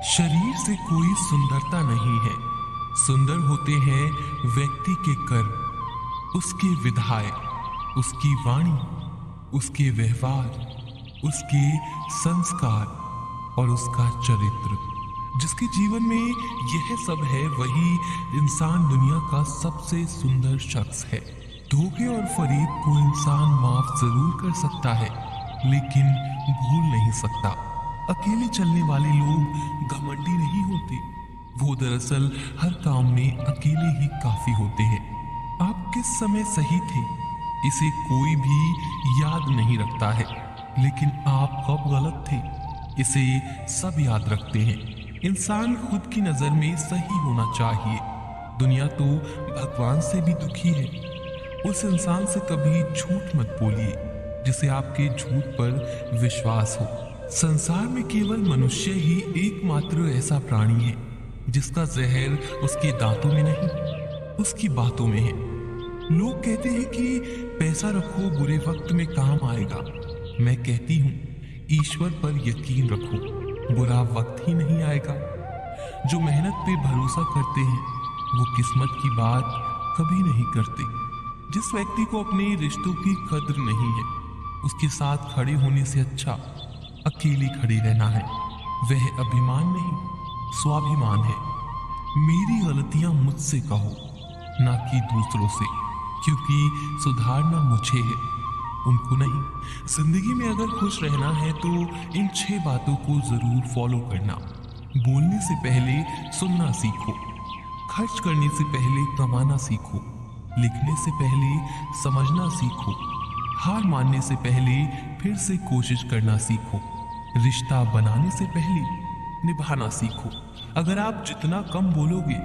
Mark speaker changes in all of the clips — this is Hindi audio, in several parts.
Speaker 1: शरीर से कोई सुंदरता नहीं है, सुंदर होते हैं व्यक्ति के कर्म, उसके विधाय, उसकी वाणी, उसके व्यवहार, उसके संस्कार और उसका चरित्र। जिसके जीवन में यह सब है वही इंसान दुनिया का सबसे सुंदर शख्स है। धोखे और फरेब को इंसान माफ जरूर कर सकता है लेकिन भूल नहीं सकता। अकेले चलने वाले लोग घमंडी नहीं होते, वो दरअसल हर काम में अकेले ही काफी होते हैं। आप किस समय सही थे इसे कोई भी याद नहीं रखता है, लेकिन आप कब गलत थे इसे सब याद रखते हैं। इंसान खुद की नजर में सही होना चाहिए। दुनिया तो भगवान से भी दुखी है। उस इंसान से कभी झूठ मत बोलिए जिसे आपके झूठ पर विश्वास हो। संसार में केवल मनुष्य ही एकमात्र ऐसा प्राणी है जिसका जहर उसके दांतों में नहीं, उसकी बातों में है। लोग कहते हैं कि पैसा रखो बुरे वक्त में काम आएगा। मैं कहती हूँ ईश्वर पर यकीन रखो, बुरा वक्त ही नहीं आएगा। जो मेहनत पे भरोसा करते हैं वो किस्मत की बात कभी नहीं करते। जिस व्यक्ति को अपने रिश्तों की कद्र नहीं है उसके साथ खड़े होने से अच्छा अकेले खड़े रहना है। वह अभिमान नहीं स्वाभिमान है। मेरी गलतियां मुझसे कहो ना कि दूसरों से, क्योंकि सुधारना मुझे है उनको नहीं। जिंदगी में अगर खुश रहना है तो इन 6 बातों को जरूर फॉलो करना। बोलने से पहले सुनना सीखो, खर्च करने से पहले कमाना सीखो, लिखने से पहले समझना सीखो, हार मानने से पहले फिर से कोशिश करना सीखो, रिश्ता बनाने से पहले निभाना सीखो। अगर आप जितना कम बोलोगे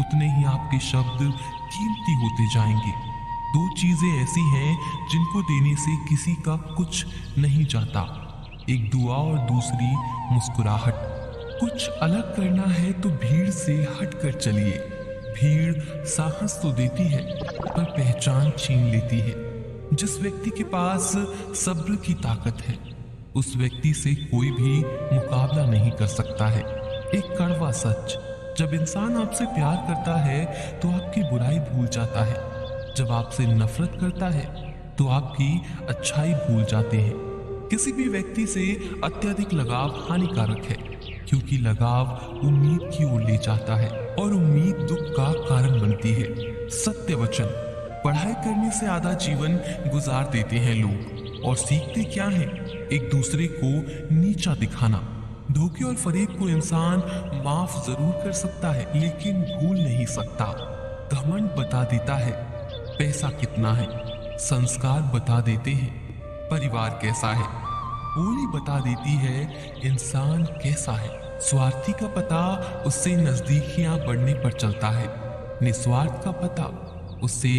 Speaker 1: उतने ही आपके शब्द कीमती होते जाएंगे। 2 चीजें ऐसी हैं जिनको देने से किसी का कुछ नहीं जाता, एक दुआ और दूसरी मुस्कुराहट। कुछ अलग करना है तो भीड़ से हटकर चलिए। भीड़ साहस तो देती है पर पहचान छीन लेती है। जिस व्यक्ति के पास सब्र की ताकत है उस व्यक्ति से कोई भी मुकाबला नहीं कर सकता है। एक कड़वा सच, जब इंसान आपसे प्यार करता है तो आपकी बुराई भूल जाता है, जब आपसे नफरत करता है तो आपकी अच्छाई भूल जाते हैं। किसी भी व्यक्ति से अत्यधिक लगाव हानिकारक है, क्योंकि लगाव उम्मीद की ओर ले जाता है और उम्मीद दुख का कारण बनती है। सत्य वचन, पढ़ाई करने से आधा जीवन गुजार देते हैं लोग और सीखते क्या है, एक दूसरे को नीचा दिखाना। धोखे और फरेब को इंसान माफ जरूर कर सकता है लेकिन भूल नहीं सकता। घमंड बता देता है पैसा कितना है, संस्कार बता देते हैं परिवार कैसा है, बोली बता देती है इंसान कैसा है। स्वार्थी का पता उससे नजदीकियां बढ़ने पर चलता है, निस्वार्थ का पता उससे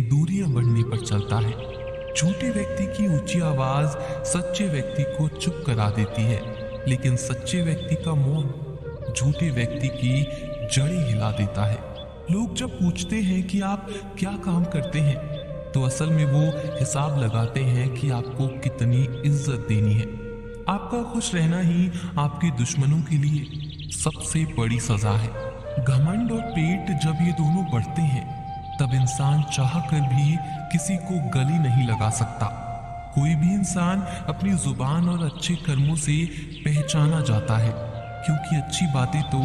Speaker 1: दूरियां बढ़ने पर चलता है। झूठे व्यक्ति की ऊंची आवाज सच्चे व्यक्ति को चुप करा देती है, लेकिन सच्चे व्यक्ति का मौन झूठे व्यक्ति की जड़ें हिला देता है। लोग जब पूछते हैं कि आप क्या काम करते हैं तो असल में वो हिसाब लगाते हैं कि आपको कितनी इज्जत देनी है। आपका खुश रहना ही आपके दुश्मनों के लिए सबसे बड़ी सजा है। घमंड और पेट जब ये दोनों बढ़ते हैं तब इंसान चाह कर भी किसी को गले नहीं लगा सकता। कोई भी इंसान अपनी जुबान और अच्छे कर्मों से पहचाना जाता है, क्योंकि अच्छी बातें तो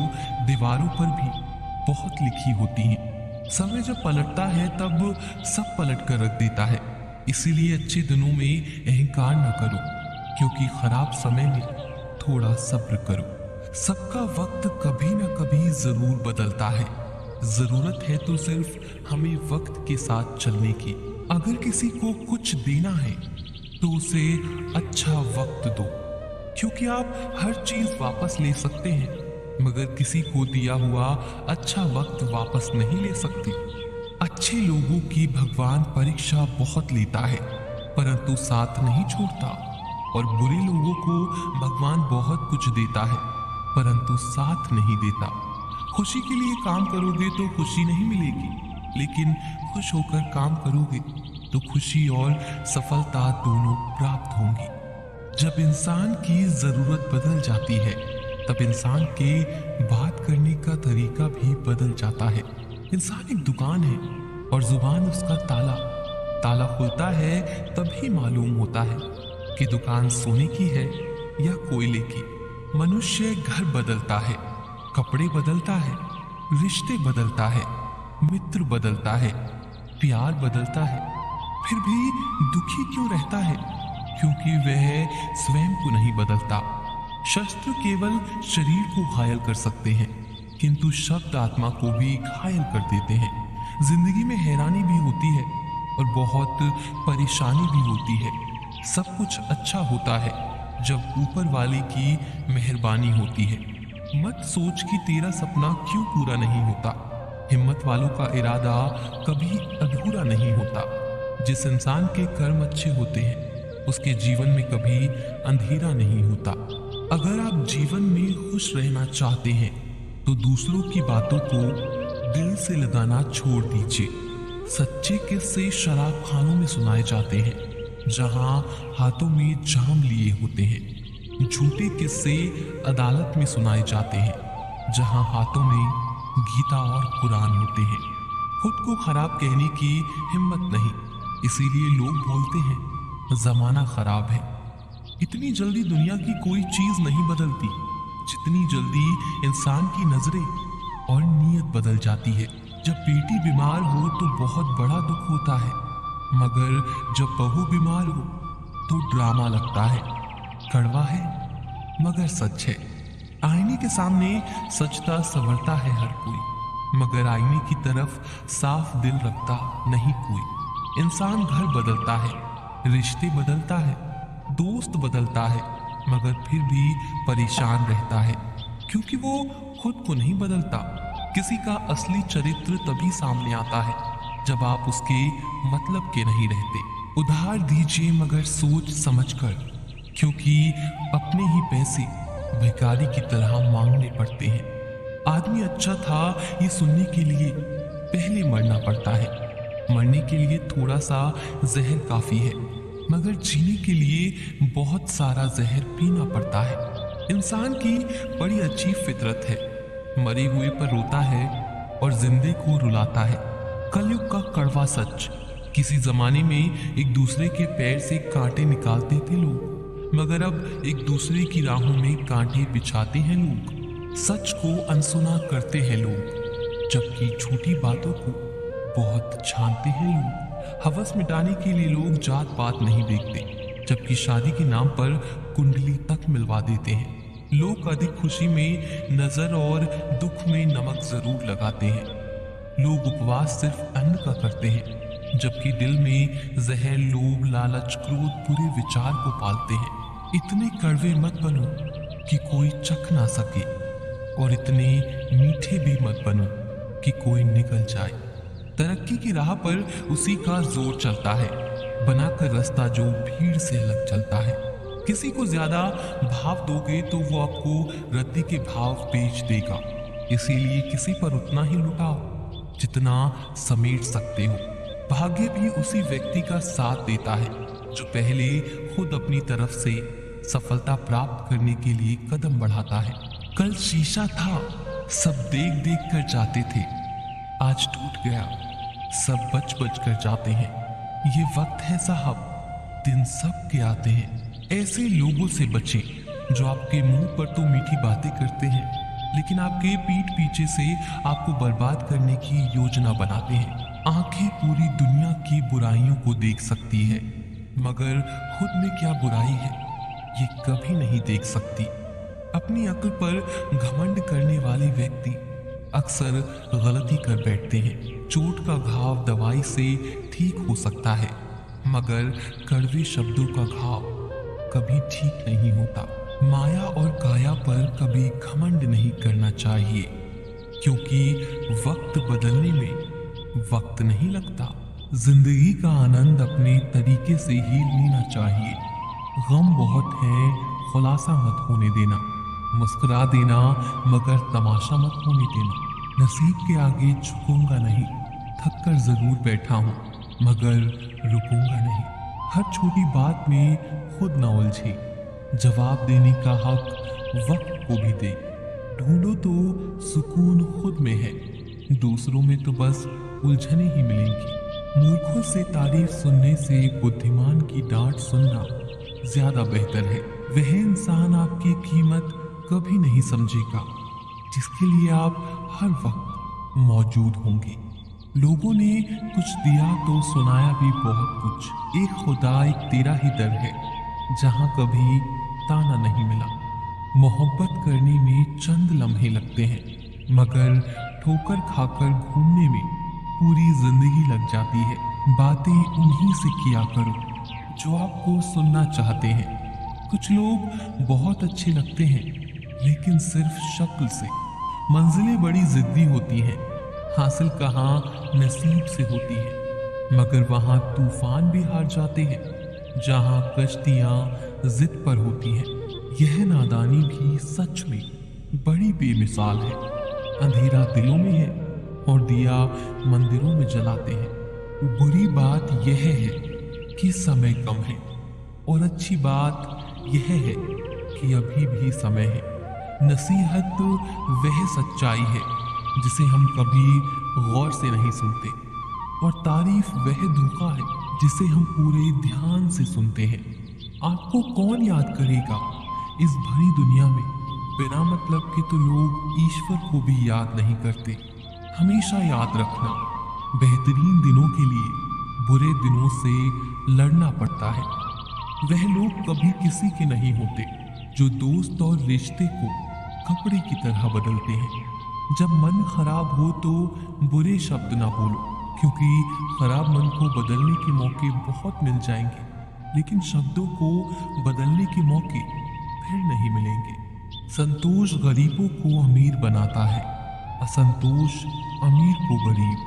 Speaker 1: दीवारों पर भी बहुत लिखी होती हैं। समय जब पलटता है तब सब पलट कर रख देता है। इसीलिए अच्छे दिनों में अहंकार न करो, क्योंकि खराब समय में थोड़ा सब्र करो। सबका वक्त कभी न कभी जरूर बदलता है। जरूरत है तो सिर्फ हमें वक्त के साथ चलने की। अगर किसी को कुछ देना है तो उसे अच्छा वक्त दो, क्योंकि आप हर चीज वापस ले सकते हैं मगर किसी को दिया हुआ अच्छा वक्त वापस नहीं ले सकते। अच्छे लोगों की भगवान परीक्षा बहुत लेता है परंतु साथ नहीं छोड़ता, और बुरे लोगों को भगवान बहुत कुछ देता है परंतु साथ नहीं देता। खुशी के लिए काम करोगे तो खुशी नहीं मिलेगी, लेकिन खुश होकर काम करोगे तो खुशी और सफलता दोनों प्राप्त होंगी। जब इंसान की जरूरत बदल जाती है तब इंसान के बात करने का तरीका भी बदल जाता है। इंसान एक दुकान है और जुबान उसका ताला। ताला खुलता है तभी मालूम होता है कि दुकान सोने की है या कोयले की। मनुष्य घर बदलता है, कपड़े बदलता है, रिश्ते बदलता है, मित्र बदलता है, प्यार बदलता है, फिर भी दुखी क्यों रहता है? क्योंकि वह स्वयं को नहीं बदलता। शस्त्र केवल शरीर को घायल कर सकते हैं, किंतु शब्द आत्मा को भी घायल कर देते हैं। जिंदगी में हैरानी भी होती है और बहुत परेशानी भी होती है। सब कुछ अच्छा होता है जब ऊपर वाले की मेहरबानी होती है। मत सोच कि तेरा सपना क्यों पूरा नहीं होता। हिम्मत वालों का इरादा कभी अधूरा नहीं होता। जिस इंसान के कर्म अच्छे होते हैं उसके जीवन में कभी अंधेरा नहीं होता। अगर आप जीवन में खुश रहना चाहते हैं तो दूसरों की बातों को दिल से लगाना छोड़ दीजिए। सच्चे किस्से शराब खानों में सुनाए जाते हैं जहां हाथों में जाम लिए होते हैं। झूठे किस्से अदालत में सुनाए जाते हैं जहां हाथों में गीता और कुरान होते हैं। खुद को खराब कहने की हिम्मत नहीं, इसीलिए लोग बोलते हैं जमाना खराब है। इतनी जल्दी दुनिया की कोई चीज नहीं बदलती जितनी जल्दी इंसान की नजरें और नीयत बदल जाती है। जब बेटी बीमार हो तो बहुत बड़ा दुख होता है, मगर जब बहू बीमार हो तो ड्रामा लगता है। कड़वा है मगर सच है। आईने के सामने सजता संवरता है हर कोई, मगर आईने की तरफ साफ दिल रखता नहीं कोई। इंसान घर बदलता है, रिश्ते बदलता है, दोस्त बदलता है, मगर फिर भी परेशान रहता है क्योंकि वो खुद को नहीं बदलता। किसी का असली चरित्र तभी सामने आता है जब आप उसके मतलब के नहीं रहते। उधार दीजिए मगर सोच समझकर, क्योंकि अपने ही पैसे भिखारी की तरह मांगने पड़ते हैं। आदमी अच्छा था ये सुनने के लिए पहले मरना पड़ता है। मरने के लिए थोड़ा सा जहर काफी है, मगर जीने के लिए बहुत सारा जहर पीना पड़ता है। इंसान की बड़ी अच्छी फितरत है, मरे हुए पर रोता है और जिंदे को रुलाता है। कलयुग का कड़वा सच। किसी जमाने में एक दूसरे के पैर से कांटे निकालते थे लोग, मगर अब एक दूसरे की राहों में कांटे बिछाते हैं लोग। सच को अनसुना करते हैं लोग, जबकि झूठी बातों को बहुत छानते हैं लोग। हवस मिटाने के लिए लोग जात पात नहीं देखते, जबकि शादी के नाम पर कुंडली तक मिलवा देते हैं। लोग अधिक खुशी में नजर और दुख में नमक जरूर लगाते हैं। लोग उपवास सिर्फ अन्न का करते हैं, जबकि दिल में जहर, लोभ, लालच, क्रोध, बुरे विचार को पालते हैं। इतने कड़वे मत बनो कि कोई चख ना सके, और इतने मीठे भी मत बनो कि कोई निगल जाए। तरक्की की राह पर उसी का जोर चलता है, बनाकर रास्ता जो भीड़ से अलग चलता है। किसी को ज्यादा भाव दोगे तो वो आपको रद्दी के भाव बेच देगा। इसीलिए किसी पर उतना ही लुटाओ जितना समेट सकते हो। भाग्य भी उसी व्यक्ति का साथ देता है जो पहले खुद अपनी तरफ से सफलता प्राप्त करने के लिए कदम बढ़ाता है। कल शीशा था, सब देख देख कर जाते थे, आज टूट गया, सब बच बच कर जाते हैं। ये वक्त है साहब, दिन सब के आते हैं। ऐसे लोगों से बचें जो आपके मुंह पर तो मीठी बातें करते हैं, लेकिन आपके पीठ पीछे से आपको बर्बाद करने की योजना बनाते हैं। आंखें पूरी दुनिया की बुराइयों को देख सकती है, मगर खुद में क्या बुराई है ये कभी नहीं देख सकती। अपनी अक्ल पर घमंड करने वाले व्यक्ति अक्सर गलती कर बैठते हैं। चोट का घाव दवाई से ठीक हो सकता है, मगर कड़वे शब्दों का घाव कभी ठीक नहीं होता। माया और काया पर कभी घमंड नहीं करना चाहिए, क्योंकि वक्त बदलने में वक्त नहीं लगता। जिंदगी का आनंद अपने तरीके से ही लेना चाहिए। गम बहुत है, खुलासा मत होने देना। मुस्कुरा देना मगर तमाशा मत होने देना। नसीब के आगे झुकूंगा नहीं, थक कर जरूर बैठा हूँ मगर रुकूंगा नहीं। हर छोटी बात में खुद न उलझे, जवाब देने का हक वक्त को भी दे। ढूंढो तो सुकून खुद में है, दूसरों में तो बस उलझने ही मिलेंगी। मूर्खों से तारीफ सुनने से बुद्धिमान की डांट सुनना ज्यादा बेहतर है। वह इंसान आपकी कीमत कभी नहीं समझेगा जिसके लिए आप हर वक्त मौजूद होंगे। लोगों ने कुछ दिया तो सुनाया भी बहुत कुछ। एक खुदा एक तेरा ही दर है जहां कभी ताना नहीं मिला। मोहब्बत करने में चंद लम्हे लगते हैं, मगर ठोकर खाकर घूमने में पूरी जिंदगी लग जाती है। बातें उन्हीं से किया करो जो आपको सुनना चाहते हैं। कुछ लोग बहुत अच्छे लगते हैं लेकिन सिर्फ शक्ल से। मंजिलें बड़ी जिद्दी होती हैं, हासिल कहाँ नसीब से होती है, मगर वहां तूफान भी हार जाते हैं जहां कश्तियां जिद पर होती हैं। यह नादानी भी सच में बड़ी बेमिसाल है। अंधेरा दिलों में है और दिया मंदिरों में जलाते हैं। बुरी बात यह है कि समय कम है और अच्छी बात यह है कि अभी भी समय है। नसीहत वह सच्चाई है जिसे हम कभी गौर से नहीं सुनते, और तारीफ वह धोखा है जिसे हम पूरे ध्यान से सुनते हैं। आपको कौन याद करेगा इस भरी दुनिया में? बिना मतलब के तो लोग ईश्वर को भी याद नहीं करते। हमेशा याद रखना, बेहतरीन दिनों के लिए बुरे दिनों से लड़ना पड़ता है। वह लोग कभी किसी के नहीं होते जो दोस्त और रिश्ते को कपड़े की तरह बदलते हैं। जब मन खराब हो तो बुरे शब्द ना बोलो, क्योंकि खराब मन को बदलने के मौके बहुत मिल जाएंगे, लेकिन शब्दों को बदलने के मौके फिर नहीं मिलेंगे। संतोष गरीबों को अमीर बनाता है, असंतोष अमीर को गरीब।